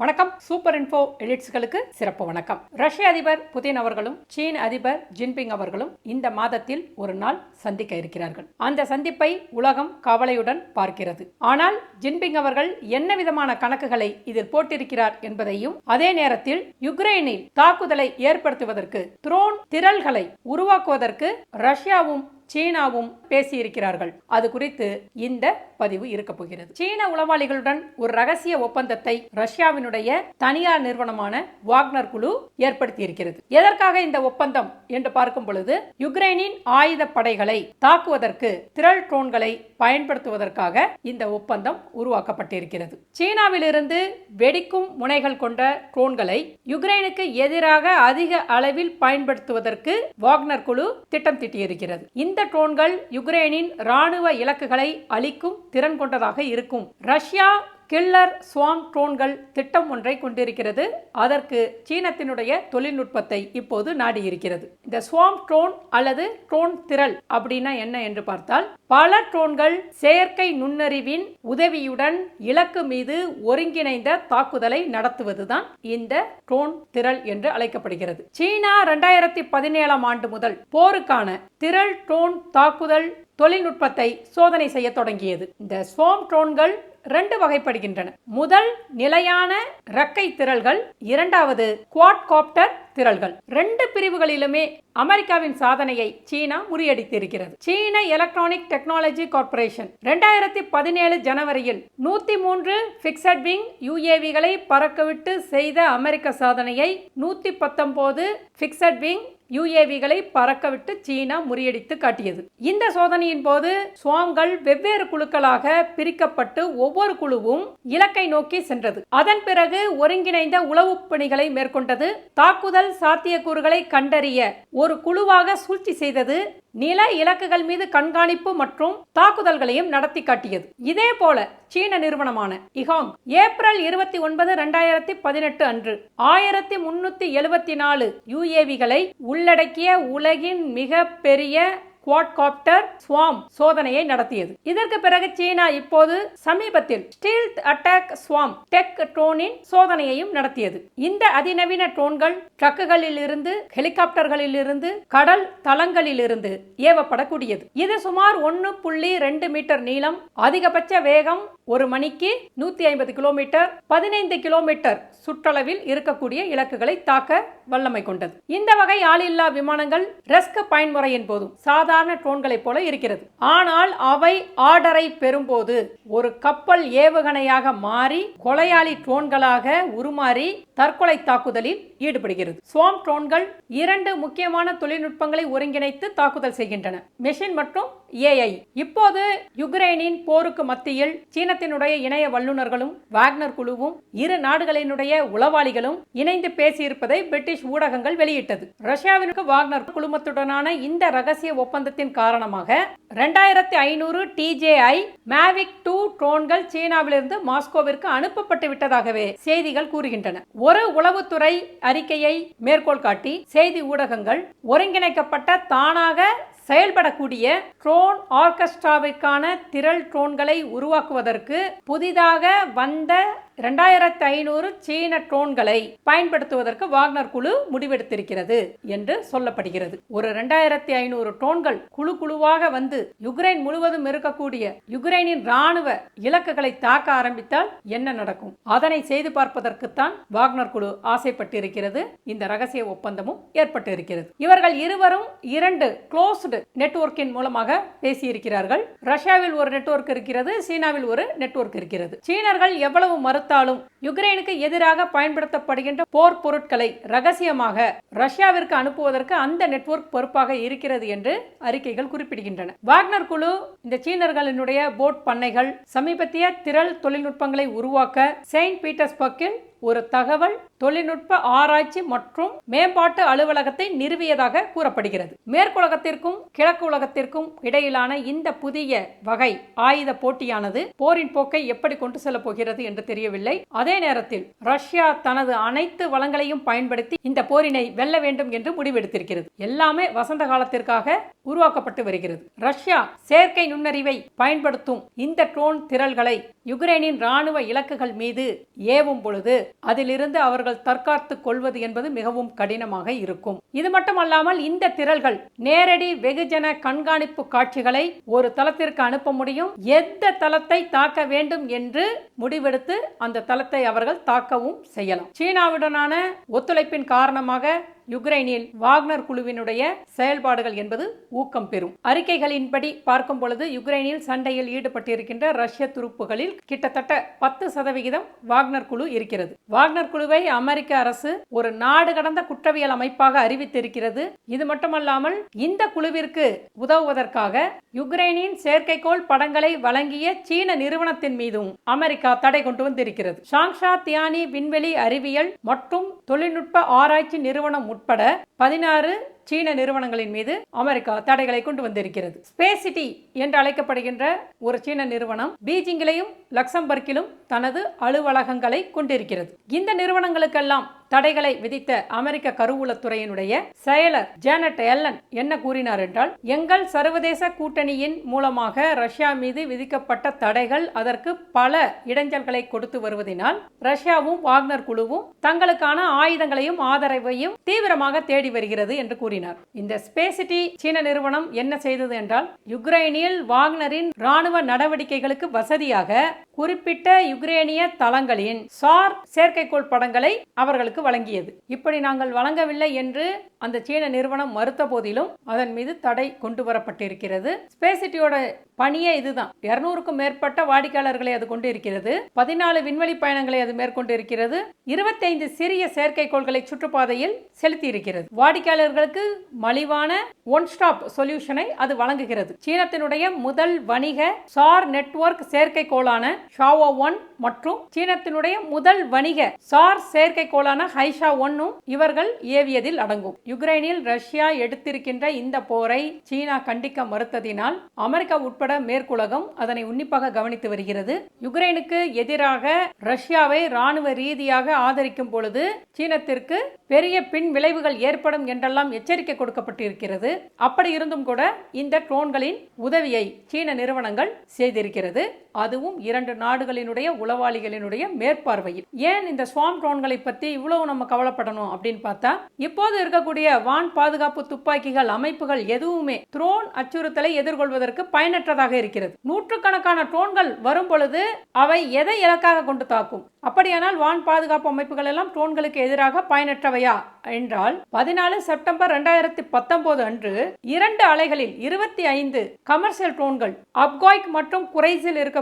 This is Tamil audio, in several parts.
வணக்கம். சூப்பர் இன்ஃபோ எலிட்ஸ்களுக்கு சிறப்பு வணக்கம். ரஷ்ய அதிபர் புதின் அவர்களும் சீன அதிபர் ஜின்பிங் அவர்களும் இந்த மாதத்தில் ஒரு நாள் சந்திக்க இருக்கிறார்கள். அந்த சந்திப்பை உலகம் கவலையுடன் பார்க்கிறது. ஆனால் ஜின்பிங் அவர்கள் என்ன விதமான கணக்குகளை இதில் போட்டிருக்கிறார் என்பதையும், அதே நேரத்தில் யுக்ரைனில் தாக்குதலை ஏற்படுத்துவதற்கு ட்ரோன் திரள்களை உருவாக்குவதற்கு ரஷ்யாவும் சீனாவும் பேசியிருக்கிறார்கள். அது குறித்து இந்த பதிவு இருக்க போகிறது. சீன உளவாளிகளுடன் ஒரு ரகசிய ஒப்பந்தத்தை ரஷ்யாவினுடைய தனியார் நிறுவனமான வாக்னர் குழு ஏற்படுத்தி இருக்கிறது. எதற்காக இந்த ஒப்பந்தம் என்று பார்க்கும் பொழுது, யுக்ரைனின் ஆயுத படைகளை தாக்குவதற்கு திரள் ட்ரோன்களை பயன்படுத்துவதற்காக இந்த ஒப்பந்தம் உருவாக்கப்பட்டிருக்கிறது. சீனாவிலிருந்து வெடிக்கும் முனைகள் கொண்ட ட்ரோன்களை யுக்ரைனுக்கு எதிராக அதிக அளவில் பயன்படுத்துவதற்கு வாக்னர் குழு திட்டம் தீட்டியிருக்கிறது. இந்த ட்ரோன்கள் யுக்ரைனின் ராணுவ இலக்குகளை அழிக்கும் திறன் கொண்டதாக இருக்கும். ரஷ்யா கில்லர் ஸ்வாம் ட்ரோன்கள் திட்டம் ஒன்றை கொண்டிருக்கிறது. அதற்கு சீனத்தினுடைய தொழில்நுட்பத்தை இப்போது நாடி இருக்கிறது. இந்த ஸ்வாம் ட்ரோன் அல்லது ட்ரோன் திரள் அப்படின்னா என்ன என்று பார்த்தால், பல ட்ரோன்கள் செயற்கை நுண்ணறிவின் உதவியுடன் இலக்கு மீது ஒருங்கிணைந்த தாக்குதலை நடத்துவதுதான் இந்த ட்ரோன் திரள் என்று அழைக்கப்படுகிறது. சீனா 2017 ஆண்டு முதல் போருக்கான திரள் ட்ரோன் தாக்குதல் தொழில்நுட்பத்தை சோதனை செய்ய தொடங்கியது. இந்த ஸ்வாம் ட்ரோன்கள் 2 வகைப்படுகின்றன. முதல் நிலையான இறக்கை திரள்கள், இரண்டாவது குவாட்காப்டர் திரள்கள். 2 பிரிவுகளிலுமே அமெரிக்காவின் சாதனையை சீனா முறியடித்திருக்கிறது. சீன எலக்ட்ரானிக் டெக்னாலஜி கார்ப்பரேஷன் 2017 ஜனவரியில் 103 பிக்சட் விங் யுஏவிகளை பறக்கவிட்டு செய்த அமெரிக்க சாதனையை 119 பிக்சட் விங் யுஏவிகளை பறக்கவிட்டு சீனா முறியடித்து காட்டியது. இந்த சோதனையின் போது ஸ்வாம்கள் வெவ்வேறு குழுக்களாக பிரிக்கப்பட்டு ஒவ்வொரு குழுவும் இலக்கை நோக்கி சென்றது. அதன் பிறகு ஒருங்கிணைந்த உளவு பணிகளை மேற்கொண்டது. தாக்குதல் சாத்தியக்கூறுகளை கண்டறிய ஒரு குழுவாக சூழ்ச்சி செய்தது. நில இலக்குகள் மீது கண்காணிப்பு மற்றும் தாக்குதல்களையும் நடத்தி காட்டியது. இதே போல சீன நிறுவனமான இஹாங் ஏப்ரல் 29, 2018 அன்று 1374 யுஏவிகளை உள்ளடக்கிய உலகின் மிக பெரிய குவாட்காப்டர் ஸ்வாம் சோதனையை நடத்தியது. இதற்கு பிறகு சீனா இப்போது சமீபத்தில் ஸ்டீல்த் அட்டாக் ஸ்வாம் டெக் ட்ரோனின் சோதனையையும் நடத்தியது. இந்த அதிநவீன ட்ரோன்கள் ட்ரக்குகளில் இருந்து, ஹெலிகாப்டர்களில் இருந்து, கடல் தளங்களில் இருந்து ஏவப்படக்கூடியது. இது சுமார் 1.2 மீட்டர் நீளம், அதிகபட்ச வேகம் ஒரு மணிக்கு 150 கிலோமீட்டர், 15 கிலோமீட்டர் சுற்றளவில் இருக்கக்கூடிய இலக்குகளை தாக்க வல்லமை கொண்டது. இந்த வகை ஆளில்லா விமானங்கள் ரெஸ்க் பயன்முறையின் போதும் சாதாரண ட்ரோன்களை போல இருக்கிறது. ஆனால் அவை ஆர்டரை பெறும்போது ஒரு கப்பல் ஏவுகணையாக மாறி கொலையாளி ட்ரோன்களாக உருமாறி தற்கொலை தாக்குதலில் ஈடுபடுகிறது. ஸ்வாம் ட்ரோன்கள் 2 முக்கியமான தொழில்நுட்பங்களை ஒருங்கிணைத்து தாக்குதல் செய்கின்றன: மெஷின் மற்றும் ஏஐ. இப்போது யுக்ரைனின் போருக்கு மத்தியில் சீனத்தினுடைய இணைய வல்லுநர்களும் வாக்னர் குழுவும் இரு நாடுகளினுடைய உளவாளிகளும் இணைந்து பேசியிருப்பதை பிரிட்டிஷ் ஊடகங்கள் வெளியிட்டது. ரஷ்யாவிற்கு வாக்னர் குழுமத்துடனான இந்த ரகசிய ஒப்பந்தத்தின் காரணமாக 2500 TJI மேவிக் 2 ட்ரோன்கள் சீனாவிலிருந்து மாஸ்கோவிற்கு அனுப்பப்பட்டு விட்டதாகவே செய்திகள் கூறுகின்றன. ஒரு உளவுத்துறை அறிக்கையை மேற்கோள் காட்டி செய்தி ஊடகங்கள் ஒருங்கிணைக்கப்பட்ட தானாக செயல்படக்கூடிய ட்ரோன் ஆர்கெஸ்ட்ராவிற்கான திரள் ட்ரோன்களை உருவாக்குவதற்கு புதிதாக வந்த 2500 சீன ட்ரோன்களை பயன்படுத்துவதற்கு வாக்னர் குழு முடிவெடுத்திருக்கிறது என்று சொல்லப்படுகிறது. ஒரு 2500 ட்ரோன்கள் குழு குழுவாக வந்து யுக்ரைன் முழுவதும் இருக்கக்கூடிய யுக்ரைனின் ராணுவ இலக்குகளை தாக்க ஆரம்பித்தால் என்ன நடக்கும்? அதனை செய்து பார்ப்பதற்குத்தான் வாக்னர் குழு ஆசைப்பட்டிருக்கிறது. இந்த ரகசிய ஒப்பந்தமும் ஏற்பட்டு இருக்கிறது. இவர்கள் இருவரும் 2 க்ளோஸ்டு நெட்வொர்க்கின் மூலமாக பேசியிருக்கிறார்கள். ரஷ்யாவில் ஒரு நெட்வொர்க் இருக்கிறது, சீனாவில் ஒரு நெட்வொர்க் இருக்கிறது. சீனர்கள் எவ்வளவு மறுத்தாலும் யுக்ரைனுக்கு எதிராக பயன்படுத்தப்படுகின்ற போர் பொருட்களை ரகசியமாக ரஷ்யாவிற்கு அனுப்புவதற்கு அந்த நெட்வொர்க் பொறுப்பாக இருக்கிறது என்று அறிக்கைகள் குறிப்பிடுகின்றன. வாக்னர் குழு இந்த சீனர்களினுடைய போட் பண்ணைகள், சமீபத்திய திரள் தொழில்நுட்பங்களை உருவாக்க செயின்ட் பீட்டர்ஸ்பர்க்கில் ஒரு தகவல் தொழில்நுட்ப ஆராய்ச்சி மற்றும் மேம்பாட்டு அலுவலகத்தை நிறுவியதாக கூறப்படுகிறது. மேற்குலகத்திற்கும் கிழக்கு உலகத்திற்கும் இடையிலான இந்த புதிய வகை ஆயுத போட்டியானது போரின் போக்கை எப்படி கொண்டு செல்ல போகிறது என்று தெரியவில்லை. முடியவில்லை. அதே நேரத்தில் ரஷ்யா தனது அனைத்து வளங்களையும் பயன்படுத்தி இந்த போரினை வெல்ல வேண்டும் என்று முடிவெடுத்திருக்கிறது. எல்லாமே வசந்த காலத்திற்காக உருவாக்கப்பட்டு வருகிறது. ரஷ்யா செயற்கை நுண்ணறிவை பயன்படுத்தும் இந்த ட்ரோன் திரள்களை யுக்ரைனின் ராணுவ இலக்குகள் மீது ஏவும் பொழுது அதிலிருந்து அவர்கள் தற்காத்துக் கொள்வது என்பது மிகவும் கடினமாக இருக்கும். இது மட்டுமல்லாமல் இந்த திரள்கள் நேரடி வெகுஜன கண்காணிப்பு காட்சிகளை ஒரு தளத்திற்கு அனுப்ப முடியும். எந்த தளத்தை தாக்க வேண்டும் என்று முடிவெடுத்து அந்த தளத்தை அவர்கள் தாக்கவும் செய்யலாம். சீனாவுடனான ஒத்துழைப்பின் காரணமாக யுக்ரைனில் வாக்னர் குழுவினுடைய செயல்பாடுகள் என்பது ஊக்கம் பெறும். அறிக்கைகளின்படி பார்க்கும் பொழுது யுக்ரைனில் சண்டையில் ஈடுபட்டிருக்கின்ற ரஷ்ய துருப்புகளில் கிட்டத்தட்ட 10% வாக்னர் குழு இருக்கிறது. வாக்னர் குழுவை அமெரிக்க அரசு ஒரு நாடு கடந்த குற்றவியல் அமைப்பாக அறிவித்திருக்கிறது. இது மட்டுமல்லாமல் இந்த குழுவிற்கு உதவுவதற்காக யுக்ரைனின் செயற்கைக்கோள் படங்களை வழங்கிய சீன நிறுவனத்தின் மீதும் அமெரிக்கா தடை கொண்டு வந்திருக்கிறது. ஷாங்ஷா தியானி விண்வெளி அறிவியல் மற்றும் தொழில்நுட்ப ஆராய்ச்சி நிறுவனம் உட்பட 16 சீன நிறுவனங்களின் மீது அமெரிக்கா தடைகளை கொண்டு வந்திருக்கிறது. ஸ்பேஸ் சிட்டி என்று அழைக்கப்படுகின்ற ஒரு சீன நிறுவனம் பீஜிங்கிலும் லக்சம்பர்க்கிலும் தனது அலுவலகங்களை கொண்டிருக்கிறது. இந்த நிறுவனங்களுக்கெல்லாம் தடைகளை விதித்த அமெரிக்க கருவூலத்துறையினுடைய செயலர் ஜானட் எல்லன் என்ன கூறினார் என்றால், எங்கள் சர்வதேச கூட்டணியின் மூலமாக ரஷ்யா மீது விதிக்கப்பட்ட தடைகள் அதற்கு பல இடைஞ்சல்களை கொடுத்து வருவதனால் ரஷ்யாவும் வாக்னர் குழுவும் தங்களுக்கான ஆயுதங்களையும் ஆதரவையும் தீவிரமாக தேடி வருகிறது என்று கூறினார். இந்த ஸ்பேஸ் சிட்டி சீன நிறுவனம் என்ன செய்தது என்றால், யுக்ரைனில் வாக்னரின் ராணுவ நடவடிக்கைகளுக்கு வசதியாக குறிப்பிட்ட யுக்ரேனிய தளங்களின் சார் செயற்கைக்கோள் படங்களை அவர்களுக்கு வழங்கியது. இப்படி நாங்கள் வழங்கவில்லை என்று அந்த சீன நிறுவனம் மறுத்த போதிலும் அதன் மீது தடை கொண்டு வரப்பட்டிருக்கிறது. ஸ்பேஸ் சிட்டியோட பணியே இதுதான். 200க்கும் மேற்பட்ட வாடிக்கையாளர்களை அது கொண்டு இருக்கிறது. 14 விண்வெளி பயணங்களை அது மேற்கொண்டு இருக்கிறது. 25 சிறிய செயற்கைக்கோள்களை சுற்றுப்பாதையில் செலுத்தி இருக்கிறது. வாடிக்கையாளர்களுக்கு மலிவான ஒன் ஸ்டாப் சொல்யூஷனை அது வழங்குகிறது. சீனத்தினுடைய முதல் வணிக சார் நெட்வொர்க் செயற்கைக்கோளான ஷாவோ 1 மற்றும் சீனத்தினுடைய முதல் வணிக சார் செயற்கைக்கோளான ஹைஷா 1 இவர்கள் ஏவியதில் அடங்கும். யுக்ரைனில் ரஷ்யா எடுத்திருக்கின்ற இந்த போரை சீனா கண்டிக்க மறுத்ததினால் அமெரிக்கா உட்பட மேற்குலகம் அதனை உன்னிப்பாக கவனித்து வருகிறது. யுக்ரைனுக்கு எதிராக ரஷ்யாவை ராணுவ ரீதியாக ஆதரிக்கும் பொழுது சீனத்திற்கு பெரிய பின் விளைவுகள் ஏற்படும் என்றெல்லாம் எச்சரிக்கை கொடுக்கப்பட்டிருக்கிறது. அப்படி இருந்தும் கூட இந்த ட்ரோன்களின் உதவியை சீன நிறுவனங்கள் செய்திருக்கிறது. அதுவும் 2 நாடுகளினுடைய உளவாளிகளினுடைய மேற்பார்வையில். ஏன் இந்த ஸ்வாம் ட்ரோன்களை பத்தி இவ்வளவு நம்ம கவலைப்படணும் அப்படின்னு பார்த்தா, இப்போது இருக்கக்கூடிய வான் பாதுகாப்பு துப்பாக்கிகள் அமைப்புகள் எதுவுமே ட்ரோன் அச்சுறுத்தலை எதிர்கொள்வதற்கு பயனற்றதாக இருக்கிறது. நூற்றுக்கணக்கான ட்ரோன்கள் வரும் பொழுது அவை எதை இலக்காக கொண்டு தாக்கும்? அப்படியானால் வான் பாதுகாப்பு அமைப்புகள் எல்லாம் ட்ரோன்களுக்கு எதிராக பயனற்றவையா என்றால், 14 செப்டம்பர் 2019 அன்று 2 அலைகளில் 25 கமர்ஷியல் ட்ரோன்கள் அப்காய்க் மற்றும் குரைஸில் இருக்கக்கூடிய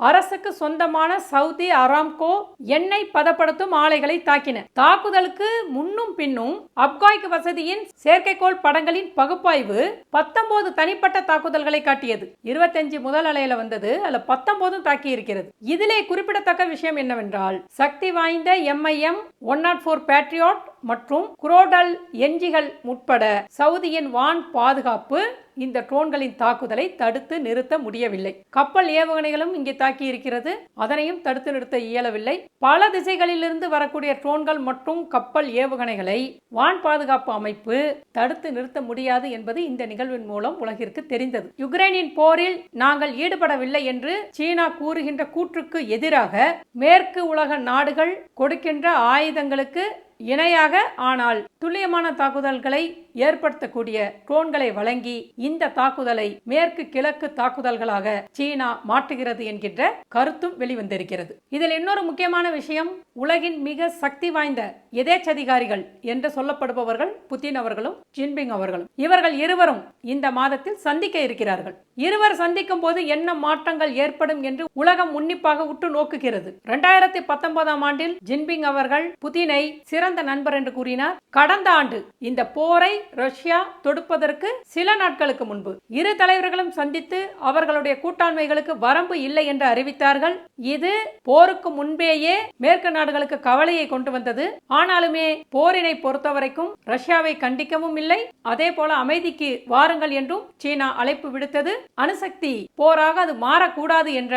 அரசுக்கு சொந்தமான சவுதி அராம்கோ எண்ணெய் பதப்படுத்தும் ஆலைகளை தாக்கின. தாக்குதலுக்கு முன்னும் பின்னும் அப்காய்க் வசதியின் செயற்கைக்கோள் படங்களின் பகுப்பாய்வு 19 தனிப்பட்ட தாக்குதல்களை காட்டியது. 25 முதல் அலையில வந்தது, அதுல 19 தாக்கி இருக்கிறது. இதிலே குறிப்பிடத்தக்க விஷயம் என்னவென்றால், சக்தி வாய்ந்த MIM 104 பேட்ரியாட் மற்றும் குரோடல் எஞ்சிகள் உட்பட சவுதியின் வான் பாதுகாப்பு இந்த ட்ரோன்களின் தாக்குதலை தடுத்து நிறுத்த முடியவில்லை. கப்பல் ஏவுகணைகளும் இங்கே தாக்கி இருக்கிறது, அதனையும் தடுத்து நிறுத்த இயலவில்லை. பல திசைகளிலிருந்து வரக்கூடிய ட்ரோன்கள் மற்றும் கப்பல் ஏவுகணைகளை வான் பாதுகாப்பு அமைப்பு தடுத்து நிறுத்த முடியாது என்பது இந்த நிகழ்வின் மூலம் உலகிற்கு தெரிந்தது. யுக்ரைனின் போரில் நாங்கள் ஈடுபடவில்லை என்று சீனா கூறுகின்ற கூற்றுக்கு எதிராக மேற்கு உலக நாடுகள் கொடுக்கின்ற ஆயுதங்களுக்கு இணையாக ஆனால் துல்லியமான தாக்குதல்களை ஏற்படுத்தக்கூடிய ட்ரோன்களை வழங்கி இந்த தாக்குதலை மேற்கு கிழக்கு தாக்குதல்களாக சீனா மாற்றுகிறது என்கின்ற கருத்தும் வெளிவந்திருக்கிறது. இதில் இன்னொரு முக்கியமான விஷயம், உலகின் மிக சக்தி வாய்ந்த எதேச்சதிகாரிகள் என்று சொல்லப்படுபவர்கள் புதின் அவர்களும் ஜின்பிங் அவர்களும். இவர்கள் இருவரும் இந்த மாதத்தில் சந்திக்க இருக்கிறார்கள். இருவர் சந்திக்கும் போது என்ன மாற்றங்கள் ஏற்படும் என்று உலகம் உன்னிப்பாக உற்று நோக்குகிறது. 2019 ஆண்டில் ஜின்பிங் அவர்கள் புதினை சிறந்த நண்பர் என்று கூறினார். கடந்த ஆண்டு இந்த போரை ரஷ்யா தொடுப்பதற்கு சில நாட்களுக்கு நாட்களுக்கு முன்பு இரு தலைவர்களும் சந்தித்து அவர்களுடைய கூட்டாண்மைகளுக்கு வரம்பு இல்லை என்று அறிவித்தார்கள். இது போருக்கு முன்பேயே மேற்கு நாடுகளுக்கு கவலையை கொண்டு வந்தது. ஆனாலுமே போரினை பொறுத்தவரைக்கும் ரஷ்யாவை கண்டிக்கவும் இல்லை, அதே போல அமைதிக்கு வாருங்கள் என்றும் சீனா அழைப்பு விடுத்தது. அணுசக்தி போராக அது மாறக்கூடாது என்ற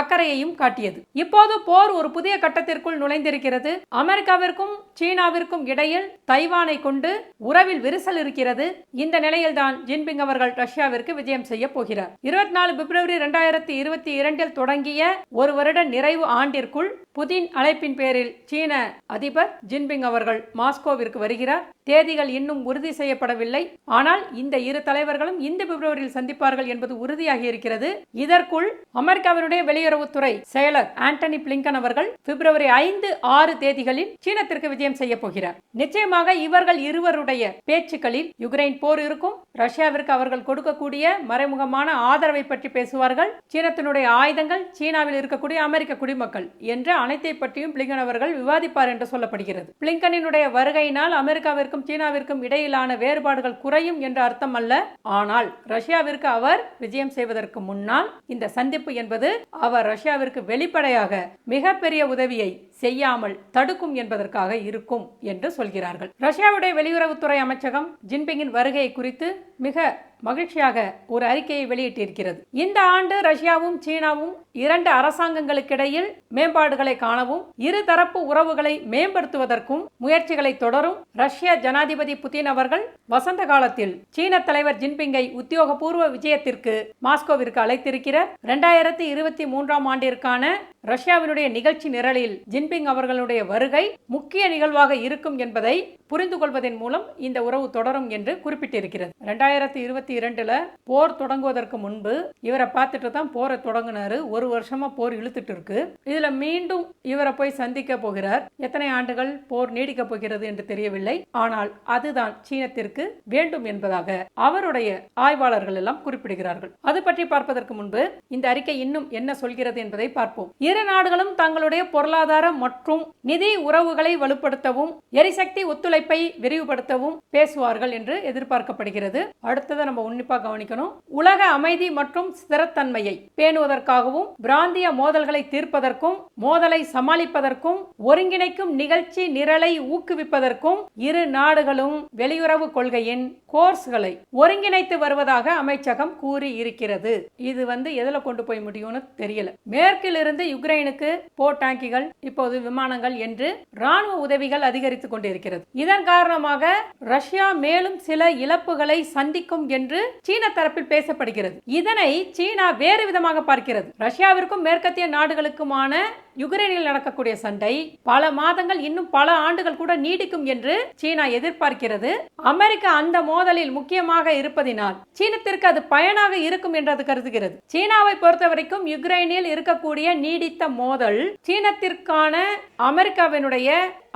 அக்கறையையும் காட்டியது. இப்போது போர் ஒரு புதிய கட்டத்திற்குள் நுழைந்திருக்கிறது. அமெரிக்காவிற்கும் சீனாவிற்கும் இடையில் தைவானை கொண்டு உறவில் விரிசல் இருக்கிறது. இந்த நிலையில்தான் ஜின்பிங் அவர்கள் ரஷ்யாவிற்கு விஜயம் செய்ய போகிறார். 24 பிப்ரவரி 2022 தொடங்கிய ஒரு வருட நிறைவு ஆண்டிற்குள் புதின் அழைப்பின் பேரில் சீன அதிபர் ஜின்பிங் அவர்கள் மாஸ்கோவிற்கு வருகிறார். தேதிகள் இன்னும் உறுதி செய்யப்படவில்லை. ஆனால் இந்த இரு தலைவர்களும் இந்த பிப்ரவரியில் சந்திப்பார்கள் என்பது உறுதியாகி இருக்கிறது. இதற்குள் அமெரிக்காவினுடைய வெளியுறவுத்துறை செயலர் ஆண்டனி பிளிங்கன் அவர்கள் பிப்ரவரி 5, 6 தேதிகளில் சீனத்திற்கு விஜயம் செய்ய போகிறார். நிச்சயமாக இவர்கள் இருவருடைய பேச்சுக்களில் யுக்ரைன் போர் இருக்கும், ரஷ்யாவிற்கு அவர்கள் கொடுக்கக்கூடிய மறைமுகமான ஆதரவை பற்றி பேசுவார்கள், சீனத்தினுடைய ஆயுதங்கள், சீனாவில் இருக்கக்கூடிய அமெரிக்க குடிமக்கள் என்ற அனைத்தை பற்றியும் பிளிங்கன் அவர்கள் விவாதிப்பார் என்று சொல்லப்படுகிறது. பிளிங்கனினுடைய வருகையினால் அமெரிக்காவிற்கும் சீனாவிற்கும் இடையிலான வேறுபாடுகள் குறையும் என்ற அர்த்தம் அல்ல. ஆனால் ரஷ்யாவிற்கு அவர் விஜயம் செய்வதற்கு முன்னால் இந்த சந்திப்பு என்பது அவர் ரஷ்யாவிற்கு வெளிப்படையாக மிகப்பெரிய உதவியை செய்யாமல் தடுக்கும் என்பதற்காக இருக்கும் என்று சொல்கிறார்கள். ரஷ்யாவுடைய வெளியுறவுத்துறை அமைச்சகம் ஜின்பிங்கின் வருகை குறித்து மிக மகிழ்ச்சியாக ஒரு அறிக்கையை வெளியிட்டிருக்கிறது. இந்த ஆண்டு ரஷ்யாவும் சீனாவும் இரண்டு அரசாங்கங்களுக்கிடையில் மேம்பாடுகளை காணவும் இருதரப்பு உறவுகளை மேம்படுத்துவதற்கும் முயற்சிகளை தொடரும். ரஷ்ய ஜனாதிபதி புதின் அவர்கள் வசந்த காலத்தில் சீன தலைவர் ஜின்பிங்கை உத்தியோகபூர்வ விஜயத்திற்கு மாஸ்கோவிற்கு அழைத்திருக்கிறார். 2023 ஆண்டிற்கான ரஷ்யாவினுடைய நிகழ்ச்சி நிரலில் ஜின்பிங் அவர்களுடைய வருகை முக்கிய நிகழ்வாக இருக்கும் என்பதை புரிந்து கொள்வதன் மூலம் இந்த உறவு தொடரும் என்று குறிப்பிட்டிருக்கிறது. 2022 போர் தொடங்குவதற்கு முன்பு இவரை பார்த்துட்டு தான் போரை தொடங்கினாரு. ஒரு வருஷமா போர் இழுத்துட்டு இருக்கு. இதுல மீண்டும் இவரை போய் சந்திக்க போகிறார். எத்தனை ஆண்டுகள் போர் நீடிக்க போகிறது என்று தெரியவில்லை. ஆனால் அதுதான் சீனத்திற்கு வேண்டும் என்பதாக அவருடைய ஆய்வாளர்கள் எல்லாம் குறிப்பிடுகிறார்கள். அது பற்றி பார்ப்பதற்கு முன்பு இந்த அறிக்கை இன்னும் என்ன சொல்கிறது என்பதை பார்ப்போம். இரு நாடுகளும் தங்களுடைய பொருளாதார மற்றும் நிதி உறவுகளை வலுப்படுத்தவும் எரிசக்தி ஒத்துழைப்பை விரிவுபடுத்தவும் பேசுவார்கள் என்று எதிர்பார்க்கப்படுகிறது. அடுத்தது நம்ம உன்னிப்பா கவனிக்கணும். உலக அமைதி மற்றும் ஸ்திரத்தன்மையை பேணுவதற்காகவும் பிராந்திய மோதல்களை தீர்ப்பதற்கும் மோதலை சமாளிப்பதற்கும் ஒருங்கிணைக்கும் நிகழ்ச்சி நிரலை ஊக்குவிப்பதற்கும் இரு நாடுகளும் வெளியுறவு கொள்கையின் கோர்ஸ்களை ஒருங்கிணைத்து வருவதாக அமைச்சகம் கூறி இருக்கிறது. இது எதுல கொண்டு போய் முடியும்னு தெரியல. மேற்கில் இருந்து யுக்ரைனுக்கு போர் டாங்கிகள், இப்போது விமானங்கள் என்று ராணுவ உதவிகள் அதிகரித்துக் கொண்டிருக்கிறது. இதன் காரணமாக ரஷ்யா மேலும் சில இழப்புகளை சந்திக்கும் என்று சீன தரப்பில் பேசப்படுகிறது. இதனை சீனா வேறு விதமாக பார்க்கிறது. ரஷ்யாவிற்கும் மேற்கத்திய நாடுகளுக்குமான யுக்ரைனில் நடக்கக்கூடிய சண்டை பல மாதங்கள், இன்னும் பல ஆண்டுகள் கூட நீடிக்கும் என்று சீனா எதிர்பார்க்கிறது. அமெரிக்கா அந்த மோதலில் முக்கியமாக இருப்பதினால் சீனத்திற்கு அது பயனாக இருக்கும் என்று அது கருதுகிறது. சீனாவை பொறுத்தவரைக்கும் யுக்ரைனில் இருக்கக்கூடிய நீடித்த மோதல் சீனத்திற்கான அமெரிக்காவினுடைய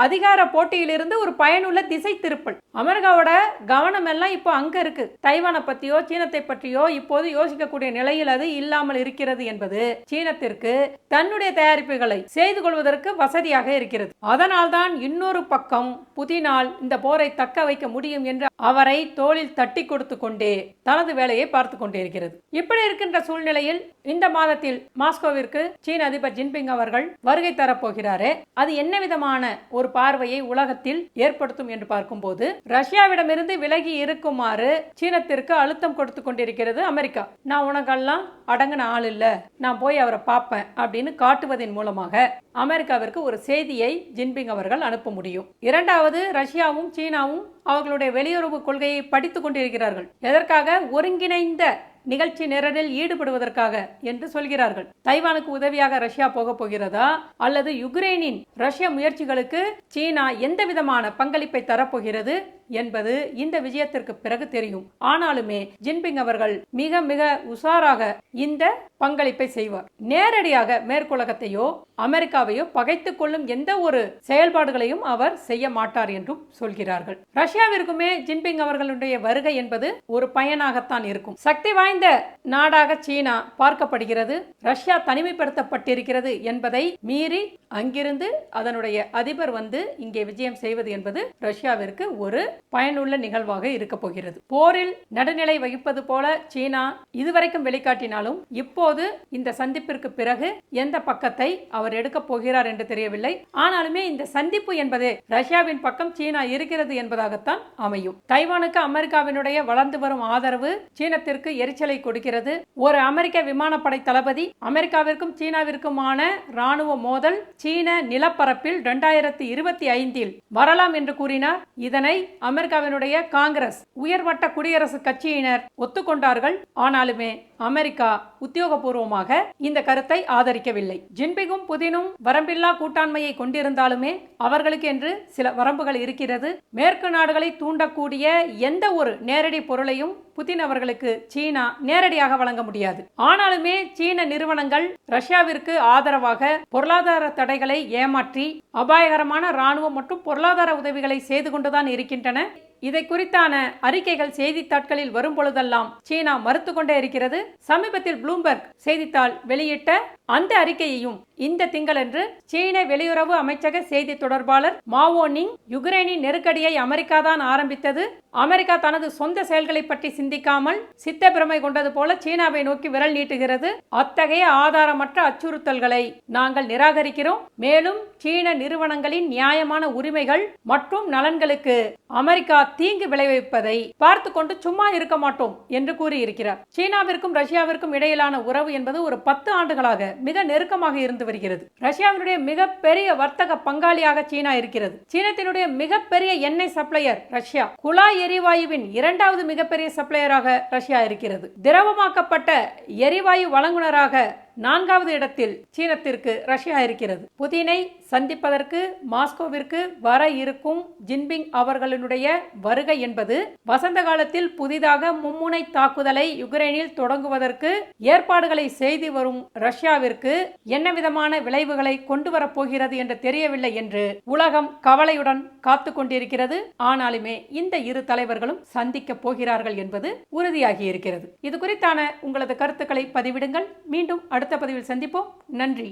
அதிகார போட்டியிலிருந்து ஒரு பயனுள்ள திசை திருப்பல். அமெரிக்காவோட கவனம் எல்லாம் இப்போ அங்க இருக்கு. தைவானை பற்றியோ சீனத்தை பற்றியோ இப்போது யோசிக்கக்கூடிய நிலையில் அது இல்லாமல் இருக்கிறது என்பது சீனத்திற்கு தன்னுடைய தயாரிப்புகளை செய்து கொள்வதற்கு வசதியாக இருக்கிறது. அதனால்தான் இன்னொரு பக்கம் புதினால் இந்த போரை தக்க வைக்க முடியும் என்று அவரை தோளில் தட்டி கொடுத்து கொண்டே தனது வேலையை பார்த்து கொண்டே இருக்கிறது. இப்படி இருக்கின்ற சூழ்நிலையில் இந்த மாதத்தில் மாஸ்கோவிற்கு சீன அதிபர் ஜின்பிங் அவர்கள் வருகை தரப்போகிறாரே, அது என்ன விதமான ஒரு பார்வையை உலகத்தில் ஏற்படுத்தும் என்று பார்க்கும்போது ரஷ்யாவிடமிருந்து விலகி இருக்குமாறு சீனத்திற்கு அழுத்தம் கொடுத்து கொண்டிருக்கிறது அமெரிக்கா. நான் உனக்கெல்லாம் அடங்கின ஆள் இல்ல, நான் போய் அவரை பார்ப்பேன் அப்படின்னு காட்டுவதன் மூலமாக அமெரிக்காவிற்கு ஒரு செய்தியை ஜின்பிங் அவர்கள் அனுப்ப முடியும். இரண்டாவது, ரஷ்யாவும் சீனாவும் அவர்களுடைய வெளியுறவு கொள்கையை படித்துக் கொண்டிருக்கிறார்கள். எதற்காக? ஒருங்கிணைந்த நிகழ்ச்சி நிரலில் ஈடுபடுவதற்காக என்று சொல்கிறார்கள். தைவானுக்கு உதவியாக ரஷ்யா போக போகிறதா அல்லது யுக்ரைனின் ரஷ்ய முயற்சிகளுக்கு சீனா எந்த விதமான பங்களிப்பை தரப்போகிறது என்பது இந்த விஜயத்திற்கு பிறகு தெரியும். ஆனாலுமே ஜின்பிங் அவர்கள் மிக மிக உஷாராக இந்த பங்களிப்பை செய்வார். நேரடியாக மேற்குலகத்தையோ அமெரிக்காவையோ பகைத்துக் கொள்ளும் எந்த ஒரு செயல்பாடுகளையும் அவர் செய்ய மாட்டார் என்றும் சொல்கிறார்கள். ரஷ்யாவிற்குமே ஜின்பிங் அவர்களுடைய வருகை என்பது ஒரு பயனாகத்தான் இருக்கும். சக்தி வாய்ந்த வாய்ந்த நாடாக சீனா பார்க்கப்படுகிறது. ரஷ்யா தனிமைப்படுத்தப்பட்டிருக்கிறது என்பதை மீறி அங்கிருந்து அதனுடைய அதிபர் இங்கே விஜயம் செய்வது என்பது ரஷ்யாவிற்கு ஒரு பயனுள்ள நிகழ்வாக இருக்க போகிறது. போரில் நடுநிலை வகிப்பது போல சீனா இதுவரைக்கும் வெளிக்காட்டினாலும் இப்போது இந்த சந்திப்பிற்கு பிறகு எந்த பக்கத்தை அவர் எடுக்க போகிறார் என்று தெரியவில்லை. ஆனாலுமே இந்த சந்திப்பு என்பது ரஷ்யாவின் பக்கம் சீனா இருக்கிறது என்பதாகத்தான் அமையும். தைவானுக்கு அமெரிக்காவினுடைய வளர்ந்து வரும் ஆதரவு சீனத்திற்கு எரிச்சலை கொடுக்கிறது. ஒரு அமெரிக்க விமானப்படை தளபதி அமெரிக்காவிற்கும் சீனாவிற்குமான ராணுவ மோதல் சீன நிலப்பரப்பில் 2025 வரலாம் என்று கூறினார். இதனை அமெரிக்காவினுடைய காங்கிரஸ் உயர்மட்ட குடியரசுக் கட்சியினர் ஒத்துக்கொண்டார்கள். ஆனாலுமே அமெரிக்கா உத்தியோகபூர்வமாக இந்த கருத்தை ஆதரிக்கவில்லை. ஜின்பிங்கும் புதினும் வரம்பில்லா கூட்டாண்மையை கொண்டிருந்தாலுமே அவர்களுக்கு என்று சில வரம்புகள் இருக்கிறது. மேற்கு நாடுகளை தூண்டக்கூடிய எந்த ஒரு நேரடி பொருளையும் புதின் அவர்களுக்கு சீனா நேரடியாக வழங்க முடியாது. ஆனாலுமே சீன நிறுவனங்கள் ரஷ்யாவிற்கு ஆதரவாக பொருளாதார தடைகளை ஏமாற்றி அபாயகரமான ராணுவ மற்றும் பொருளாதார உதவிகளை செய்து கொண்டுதான் இருக்கின்றன. இதை குறித்தான அறிக்கைகள் செய்தித்தாட்களில் வரும் பொழுதெல்லாம் சீனா மறுத்து கொண்டே இருக்கிறது. சமீபத்தில் ப்ளூம்பர்க் செய்தித்தாள் வெளியிட்ட அந்த அறிக்கையையும் இந்த திங்களன்று சீன வெளியுறவு அமைச்சக செய்தி தொடர்பாளர் மாவோனிங் யுக்ரைனின் நெருக்கடியை அமெரிக்கா தான் ஆரம்பித்தது. அமெரிக்கா தனது சொந்த செயல்களை பற்றி சிந்திக்காமல் சித்த பிரமை கொண்டது போல சீனாவை நோக்கி விரல் நீட்டுகிறது. அத்தகைய ஆதாரமற்ற அச்சுறுத்தல்களை நாங்கள் நிராகரிக்கிறோம். மேலும் சீன நிறுவனங்களின் நியாயமான உரிமைகள் மற்றும் நலன்களுக்கு அமெரிக்கா தீங்கு விளைவிப்பதை பார்த்து கொண்டு சும்மா இருக்க மாட்டோம் என்று கூறியிருக்கிறார். சீனாவிற்கும் ரஷ்யாவிற்கும் இடையிலான உறவு என்பது ஒரு 10 ஆண்டுகளாக மிக நெருக்கமாக இருந்து வருகிறது. ரஷ்யாவினுடைய மிகப்பெரிய வர்த்தக பங்காளியாக சீனா இருக்கிறது. சீனத்தினுடைய மிகப்பெரிய எண்ணெய் சப்ளையர் ரஷ்யா. குழாய் எரிவாயுவின் 2வது மிகப்பெரிய சப்ளையராக ரஷ்யா இருக்கிறது. திரவமாக்கப்பட்ட எரிவாயு வழங்குனராக 4வது இடத்தில் சீனத்திற்கு ரஷ்யா இருக்கிறது. புதினை சந்திப்பதற்கு மாஸ்கோவிற்கு வர இருக்கும் ஜின்பிங் அவர்களுடைய வருகை என்பது வசந்த காலத்தில் புதிதாக மும்முனை தாக்குதலை யுக்ரைனில் தொடங்குவதற்கு ஏற்பாடுகளை செய்து வரும் ரஷ்யாவிற்கு என்ன விதமான விளைவுகளை கொண்டு வரப்போகிறது என்று தெரியவில்லை என்று உலகம் கவலையுடன் காத்து கொண்டிருக்கிறது. ஆனாலுமே இந்த இரு தலைவர்களும் சந்திக்க போகிறார்கள் என்பது உறுதியாகி இருக்கிறது. இது குறித்தான உங்களது கருத்துக்களை பதிவிடுங்கள். மீண்டும் அடுத்த பதிவில் சந்திப்போம். நன்றி.